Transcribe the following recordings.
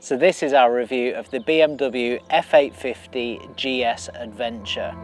So this is our review of the BMW F850GS Adventure.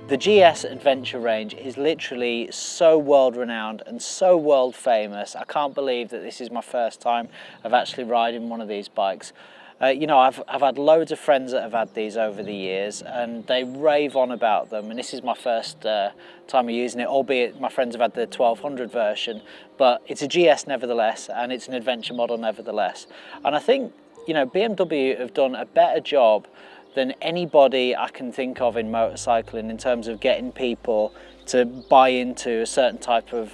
The GS Adventure range is literally so world renowned and so world famous. I can't believe that this is my first time of actually riding one of these bikes. You know, I've had loads of friends that have had these over the years and they rave on about them, and this is my first time of using it, albeit my friends have had the 1200 version, but it's a GS nevertheless, and it's an adventure model nevertheless. And I think, you know, BMW have done a better job than anybody I can think of in motorcycling in terms of getting people to buy into a certain type of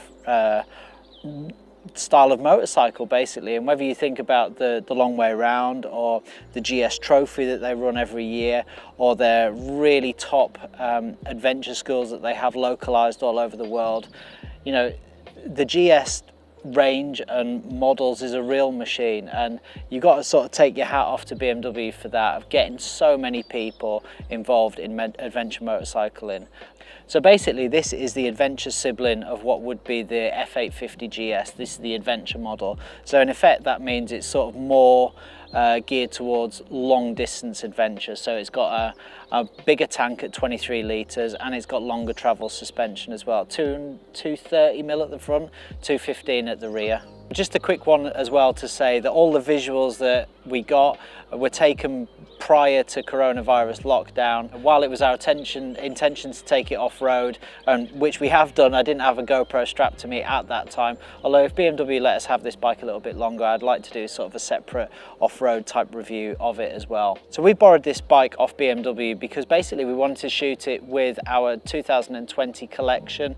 style of motorcycle, basically. And whether you think about the long way round, or the GS trophy that they run every year, or their really top adventure schools that they have localized all over the world, you know, the GS range and models is a real machine, and you've got to sort of take your hat off to BMW for that, of getting so many people involved in adventure motorcycling. So basically this is the adventure sibling of what would be the F850GS. This is the adventure model. So in effect that means it's sort of more geared towards long distance adventure. So it's got a bigger tank at 23 litres, and it's got longer travel suspension as well. 230mm at the front, 215 at the rear. Just a quick one as well to say that all the visuals that we got were taken prior to coronavirus lockdown. While it was our intention to take it off-road, which we have done, I didn't have a GoPro strapped to me at that time. Although if BMW let us have this bike a little bit longer, I'd like to do sort of a separate off-road type review of it as well. So we borrowed this bike off BMW because basically we wanted to shoot it with our 2020 collection,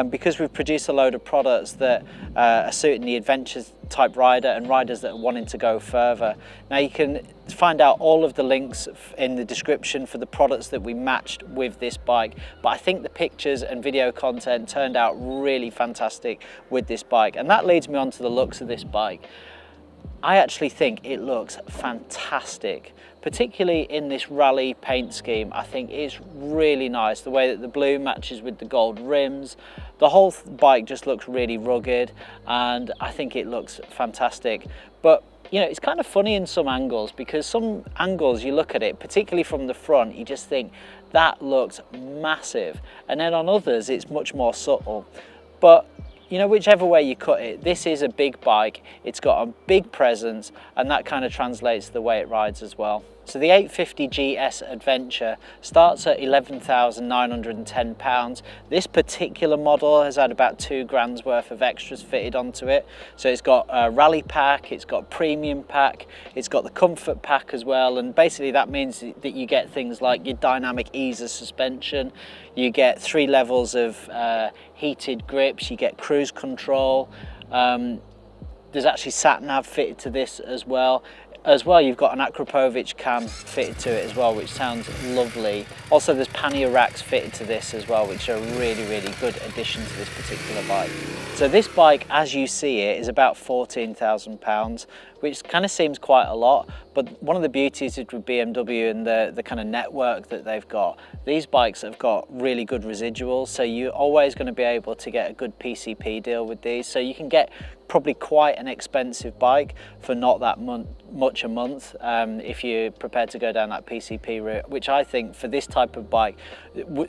because we've produced a load of products that are suiting the adventure type rider and riders that are wanting to go further. Now you can find out all of the links in the description for the products that we matched with this bike, but I think the pictures and video content turned out really fantastic with this bike, and that leads me on to the looks of this bike. I actually think it looks fantastic, particularly in this rally paint scheme. I think it's really nice, the way that the blue matches with the gold rims. The whole bike just looks really rugged, and I think it looks fantastic. But you know, it's kind of funny in some angles, because some angles you look at it, particularly from the front, you just think that looks massive, and then on others it's much more subtle. But you know, whichever way you cut it, this is a big bike, it's got a big presence, and that kind of translates to the way it rides as well. So the 850GS Adventure starts at £11,910. This particular model has had about £2,000 worth of extras fitted onto it. So it's got a rally pack, it's got premium pack, it's got the comfort pack as well, and basically that means that you get things like your dynamic ease of suspension, you get 3 levels of heated grips, you get cruise control. There's actually sat-nav fitted to this as well. You've got an Akrapovic cam fitted to it as well, which sounds lovely. Also, there's pannier racks fitted to this as well, which are a really, really good addition to this particular bike. So this bike, as you see it, is about £14,000, which kind of seems quite a lot, but one of the beauties with BMW and the kind of network that they've got, these bikes have got really good residuals, so you're always going to be able to get a good PCP deal with these. So you can get probably quite an expensive bike for not that much a month, if you're prepared to go down that PCP route, which I think for this type of bike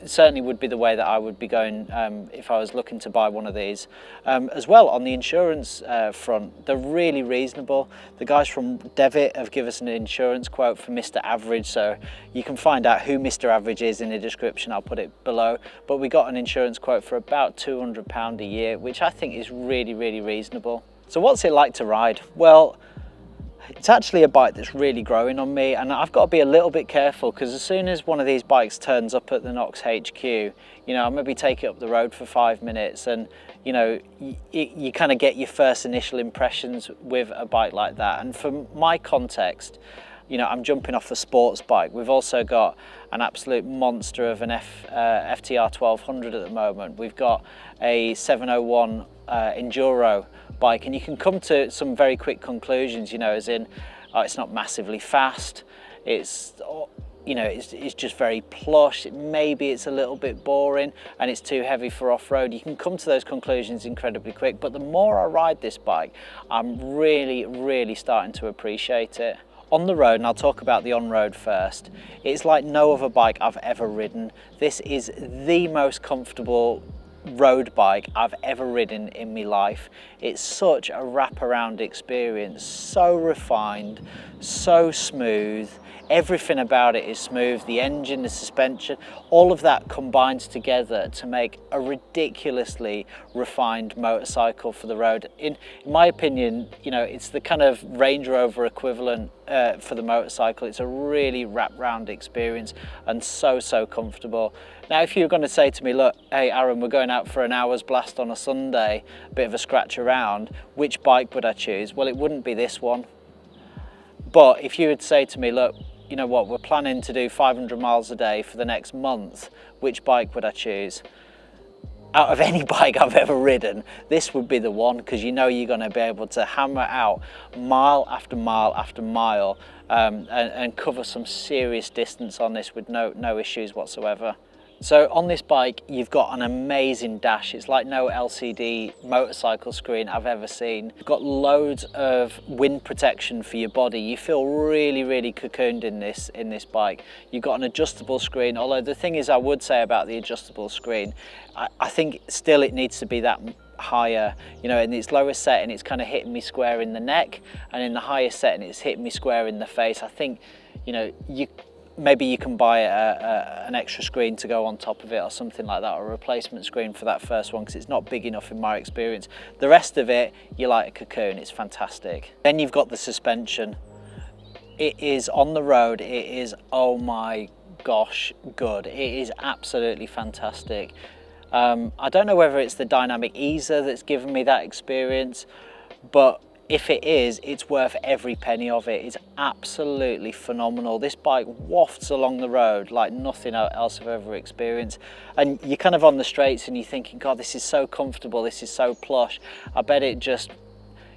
certainly would be the way that I would be going if I was looking to buy one of these. As well, on the insurance front, they're really reasonable. The guys from Devitt have given us an insurance quote for Mr. Average, so you can find out who Mr. Average is in the description, I'll put it below. But we got an insurance quote for about £200 a year, which I think is really, really reasonable. So what's it like to ride? Well, it's actually a bike that's really growing on me, and I've got to be a little bit careful, because as soon as one of these bikes turns up at the KNOX HQ, you know, I'll maybe take it up the road for 5 minutes, and you know, you kind of get your first initial impressions with a bike like that. And for my context, you know, I'm jumping off a sports bike. We've also got an absolute monster of an FTR 1200 at the moment. We've got a 701 Enduro bike, and you can come to some very quick conclusions, you know, as in, oh, it's not massively fast, it's, you know, it's just very plush, maybe it's a little bit boring and it's too heavy for off-road. You can come to those conclusions incredibly quick, but the more I ride this bike, I'm really starting to appreciate it. On the road, and I'll talk about the on-road first, it's like no other bike I've ever ridden. This is the most comfortable road bike I've ever ridden in my life. It's such a wraparound experience, so refined, so smooth. Everything about it is smooth, the engine, the suspension, all of that combines together to make a ridiculously refined motorcycle for the road. In my opinion, you know, it's the kind of Range Rover equivalent for the motorcycle. It's a really wrap-round experience and so comfortable. Now, if you're going to say to me, look, hey Aaron, we're going out for an hour's blast on a Sunday, a bit of a scratch around, which bike would I choose? Well, it wouldn't be this one. But if you would say to me, look, you know what, we're planning to do 500 miles a day for the next month, which bike would I choose? Out of any bike I've ever ridden, this would be the one, because you know you're going to be able to hammer out mile after mile after mile and cover some serious distance on this with no issues whatsoever. So on this bike, you've got an amazing dash. It's like no LCD motorcycle screen I've ever seen. You've got loads of wind protection for your body. You feel really cocooned in this bike. You've got an adjustable screen, although the thing is I would say about the adjustable screen, I think still it needs to be that higher, you know. In its lowest setting it's kind of hitting me square in the neck, and in the highest setting it's hitting me square in the face. I think, you know, maybe you can buy an extra screen to go on top of it or something like that, or a replacement screen for that first one, because it's not big enough in my experience. The rest of it, you're like a cocoon, it's fantastic. Then you've got the suspension. It is, on the road, it is, oh my gosh, good. It is absolutely fantastic. I don't know whether it's the dynamic easer that's given me that experience, but if it is, it's worth every penny of it. It's absolutely phenomenal. This bike wafts along the road like nothing else I've ever experienced. And you're kind of on the straights and you're thinking, God, this is so comfortable, this is so plush. I bet it just,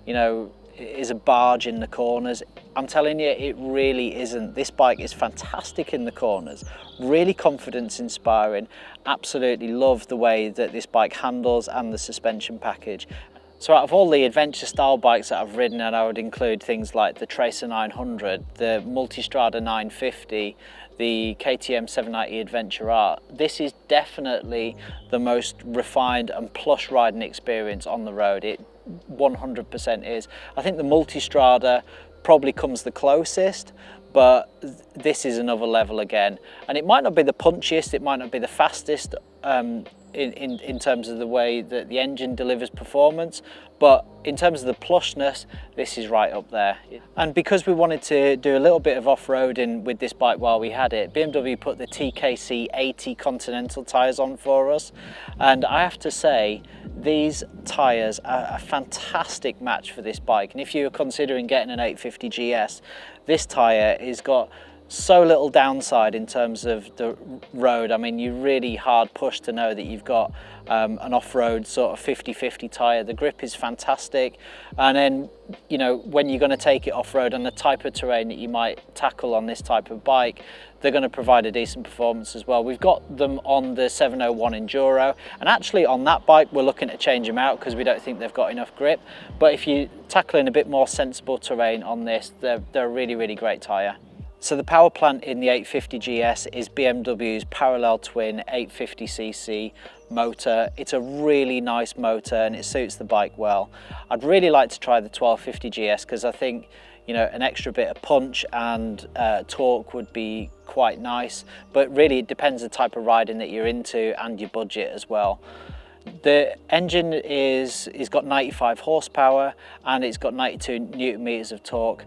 you know, is a barge in the corners. I'm telling you, it really isn't. This bike is fantastic in the corners, really confidence inspiring. Absolutely love the way that this bike handles and the suspension package. So out of all the adventure style bikes that I've ridden, and I would include things like the Tracer 900, the Multistrada 950, the KTM 790 Adventure R, this is definitely the most refined and plush riding experience on the road. It 100% is. I think the Multistrada probably comes the closest, but this is another level again. And it might not be the punchiest, it might not be the fastest, in terms of the way that the engine delivers performance, but in terms of the plushness, this is right up there. And because we wanted to do a little bit of off-roading with this bike while we had it, BMW put the TKC 80 Continental tyres on for us, and I have to say these tyres are a fantastic match for this bike. And if you're considering getting an 850 GS, this tyre has got so little downside in terms of the road. I mean, you're really hard pushed to know that you've got an off-road sort of 50-50 tyre. The grip is fantastic, and then, you know, when you're going to take it off-road on the type of terrain that you might tackle on this type of bike, they're going to provide a decent performance as well. We've got them on the 701 Enduro, and actually on that bike we're looking to change them out because we don't think they've got enough grip. But if you're tackling a bit more sensible terrain on this, they're a really great tyre. So the power plant in the 850 GS is BMW's parallel twin 850cc motor. It's a really nice motor and it suits the bike well. I'd really like to try the 1250 GS because I think, you know, an extra bit of punch and torque would be quite nice, but really it depends the type of riding that you're into and your budget as well. The engine is got 95 horsepower and it's got 92 newton meters of torque.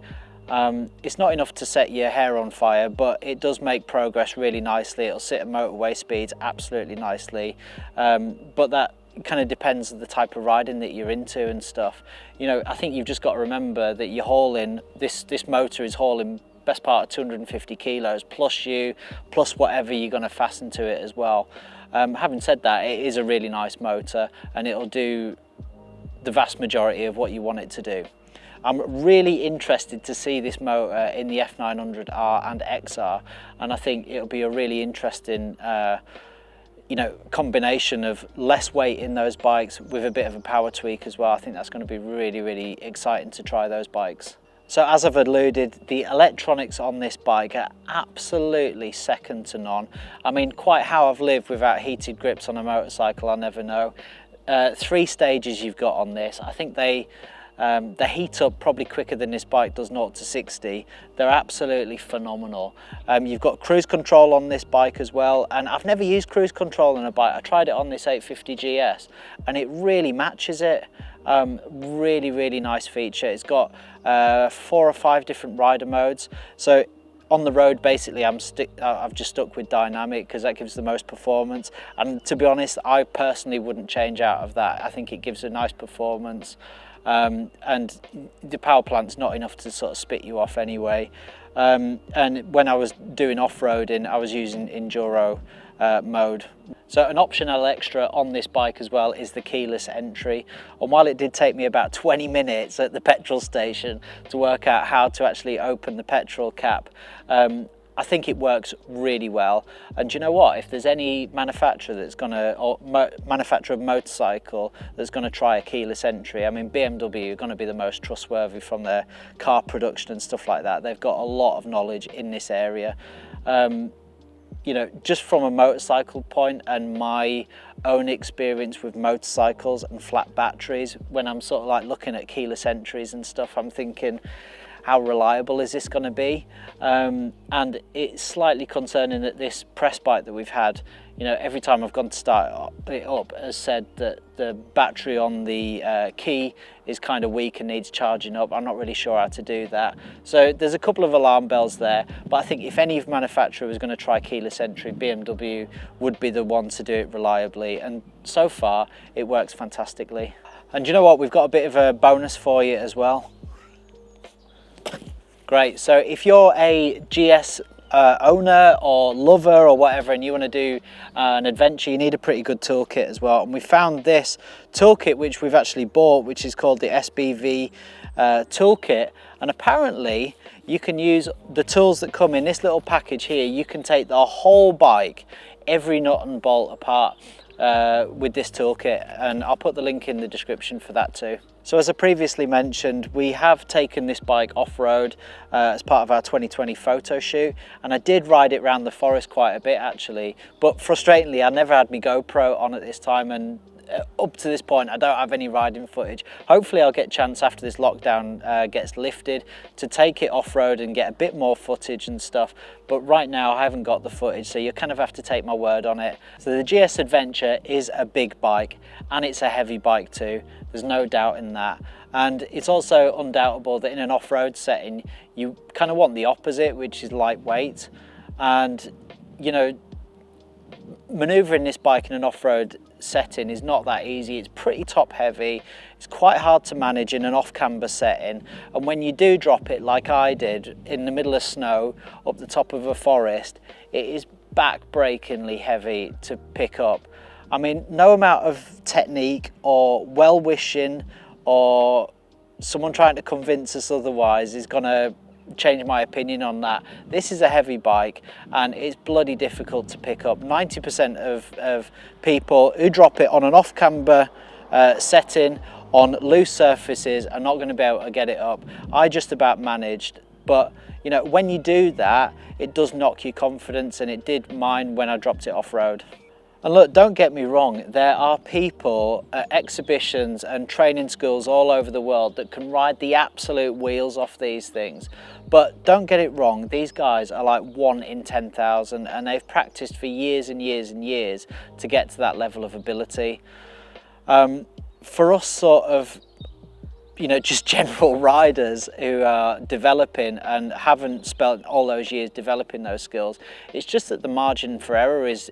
It's not enough to set your hair on fire, but it does make progress really nicely. It'll sit at motorway speeds absolutely nicely, but that kind of depends on the type of riding that you're into and stuff. You know, I think you've just got to remember that you're hauling, this motor is hauling best part of 250 kilos plus you, plus whatever you're going to fasten to it as well. Having said that, it is a really nice motor and it'll do the vast majority of what you want it to do. I'm really interested to see this motor in the F900R and XR, and I think it'll be a really interesting you know, combination of less weight in those bikes with a bit of a power tweak as well. I think that's going to be really, really exciting to try those bikes. So as I've alluded, the electronics on this bike are absolutely second to none. I mean, quite how I've lived without heated grips on a motorcycle, I never know. 3 stages you've got on this. I think they heat up probably quicker than this bike does 0 to 60. They're absolutely phenomenal. You've got cruise control on this bike as well, and I've never used cruise control on a bike. I tried it on this 850GS and it really matches it. Really, really nice feature. It's got 4 or 5 different rider modes. So on the road, basically, I've just stuck with dynamic because that gives the most performance. And to be honest, I personally wouldn't change out of that. I think it gives a nice performance. And the power plant's not enough to sort of spit you off anyway. And when I was doing off-roading, I was using enduro mode. So an optional extra on this bike as well is the keyless entry, and while it did take me about 20 minutes at the petrol station to work out how to actually open the petrol cap, I think it works really well. And you know what, if there's any manufacturer that's gonna, or manufacturer of motorcycle that's gonna try a keyless entry, I mean, BMW are gonna be the most trustworthy from their car production and stuff like that. They've got a lot of knowledge in this area. You know, just from a motorcycle point and my own experience with motorcycles and flat batteries, when I'm sort of like looking at keyless entries and stuff, I'm thinking, how reliable is this going to be? And it's slightly concerning that this press bike that we've had, you know, every time I've gone to start it up, has said that the battery on the key is kind of weak and needs charging up. I'm not really sure how to do that. So there's a couple of alarm bells there, but I think if any manufacturer was going to try keyless entry, BMW would be the one to do it reliably. And so far, it works fantastically. And you know what? We've got a bit of a bonus for you as well. Great, so if you're a GS owner or lover or whatever and you want to do an adventure, you need a pretty good toolkit as well. And we found this toolkit which we've actually bought, which is called the SBV toolkit, and apparently you can use the tools that come in this little package here. You can take the whole bike, every nut and bolt apart with this toolkit, and I'll put the link in the description for that too. So as I previously mentioned, we have taken this bike off-road as part of our 2020 photo shoot, and I did ride it around the forest quite a bit actually, but frustratingly I never had my GoPro on at this time, and up to this point I don't have any riding footage. Hopefully I'll get a chance after this lockdown gets lifted to take it off-road and get a bit more footage and stuff, but right now I haven't got the footage, so you kind of have to take my word on it. So the GS Adventure is a big bike and it's a heavy bike too, there's no doubt in that. And it's also undoubtable that in an off-road setting you kind of want the opposite, which is lightweight. And you know, manoeuvring this bike in an off-road setting is not that easy. It's pretty top heavy, it's quite hard to manage in an off-camber setting, and when you do drop it like I did in the middle of snow up the top of a forest, it is back-breakingly heavy to pick up. I mean, no amount of technique or well-wishing or someone trying to convince us otherwise is gonna change my opinion on that. This is a heavy bike and it's bloody difficult to pick up. 90% of people who drop it on an off-camber setting on loose surfaces are not going to be able to get it up. I just about managed, but you know, when you do that, it does knock your confidence, and it did mine when I dropped it off-road. And look, don't get me wrong, there are people at exhibitions and training schools all over the world that can ride the absolute wheels off these things. But don't get it wrong, these guys are like 1 in 10,000 and they've practiced for years and years and years to get to that level of ability. For us sort of, you know, just general riders who are developing and haven't spent all those years developing those skills, it's just that the margin for error is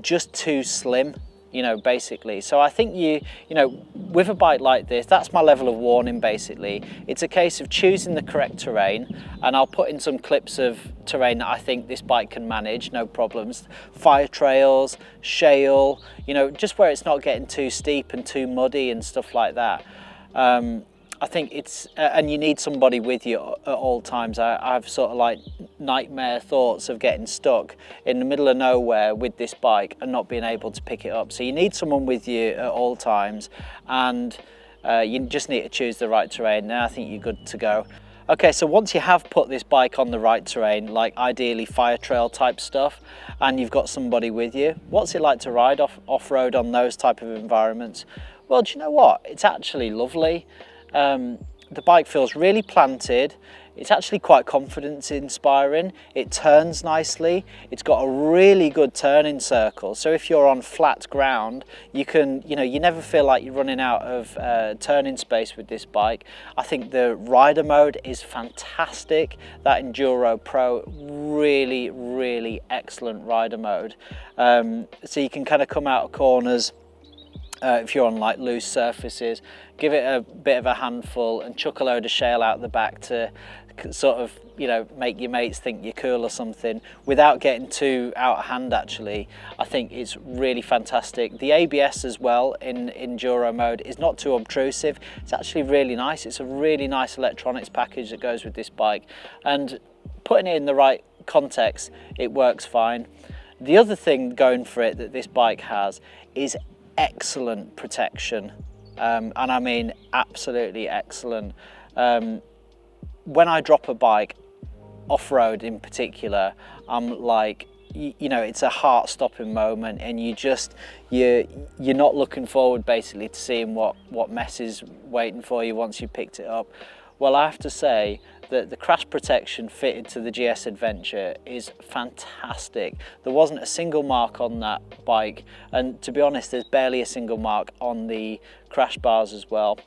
just too slim. you know, basically. So I think you know, with a bike like this, that's my level of warning basically. It's a case of choosing the correct terrain, and I'll put in some clips of terrain that I think this bike can manage, no problems. Fire trails, shale, you know, just where it's not getting too steep and too muddy and stuff like that. I think it's, and you need somebody with you at all times. I've sort of like nightmare thoughts of getting stuck in the middle of nowhere with this bike and not being able to pick it up. So you need someone with you at all times, and you just need to choose the right terrain. Now I think you're good to go. Okay, so once you have put this bike on the right terrain, like ideally fire trail type stuff, and you've got somebody with you, what's it like to ride off-road on those type of environments? Well, do you know what? It's actually lovely. The bike feels really planted. It's actually quite confidence inspiring. It turns nicely. It's got a really good turning circle. So if you're on flat ground, you can, you know, you never feel like you're running out of turning space with this bike. I think the rider mode is fantastic. That Enduro Pro, really, really excellent rider mode. So you can kind of come out of corners. If you're on like loose surfaces, give it a bit of a handful and chuck a load of shale out the back to sort of, you know, make your mates think you're cool or something without getting too out of hand. Actually, I think it's really fantastic. The ABS as well in Enduro mode is not too obtrusive. It's actually really nice. It's a really nice electronics package that goes with this bike, and putting it in the right context, it works fine. The other thing going for it that this bike has is excellent protection, and I mean absolutely excellent. When I drop a bike off-road in particular, I'm like, you know, it's a heart-stopping moment, and you're not looking forward basically to seeing what mess is waiting for you once you picked it up. Well, I have to say that the crash protection fitted to the GS Adventure is fantastic. There wasn't a single mark on that bike, and to be honest, there's barely a single mark on the crash bars as well.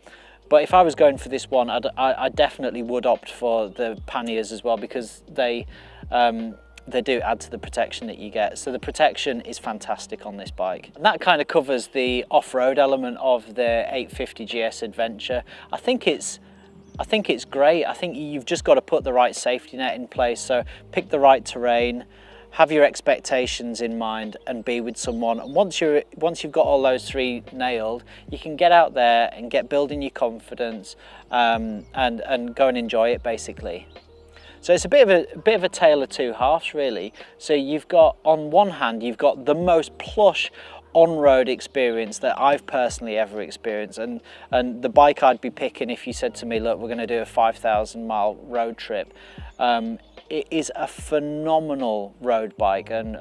But if I was going for this one, I definitely would opt for the panniers as well, because they do add to the protection that you get. So the protection is fantastic on this bike. And that kind of covers the off-road element of the 850 GS Adventure. I think it's great. I think you've just got to put the right safety net in place. So pick the right terrain, have your expectations in mind, and be with someone. And once you've got all those three nailed, you can get out there and get building your confidence, and go and enjoy it basically. So it's a bit of a tale of two halves really. So you've got, on one hand, you've got the most plush on-road experience that I've personally ever experienced, and the bike I'd be picking if you said to me, look, we're going to do a 5,000 mile road trip. It is a phenomenal road bike, and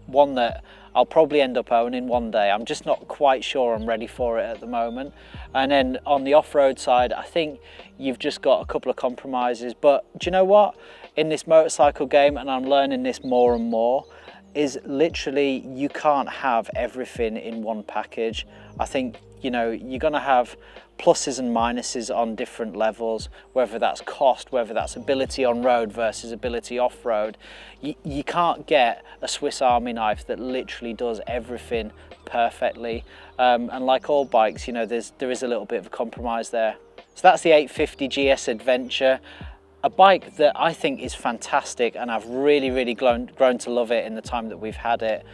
one that I'll probably end up owning one day. I'm just not quite sure I'm ready for it at the moment. And then on the off-road side, I think you've just got a couple of compromises. But do you know what? In this motorcycle game, and I'm learning this more and more, is literally you can't have everything in one package. I think, you know, you're going to have pluses and minuses on different levels, whether that's cost, whether that's ability on road versus ability off road. You can't get a Swiss Army knife that literally does everything perfectly, and like all bikes, you know, there is a little bit of a compromise there. So that's the 850 GS Adventure. A bike that I think is fantastic, and I've really grown to love it in the time that we've had it.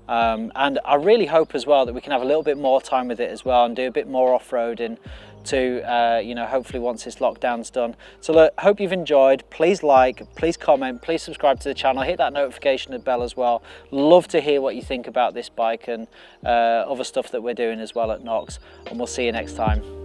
And I really hope as well that we can have a little bit more time with it as well, and do a bit more off-roading to, you know, hopefully once this lockdown's done. So look, hope you've enjoyed. Please like, please comment, please subscribe to the channel, hit that notification bell as well. Love to hear what you think about this bike and other stuff that we're doing as well at KNOX, and we'll see you next time.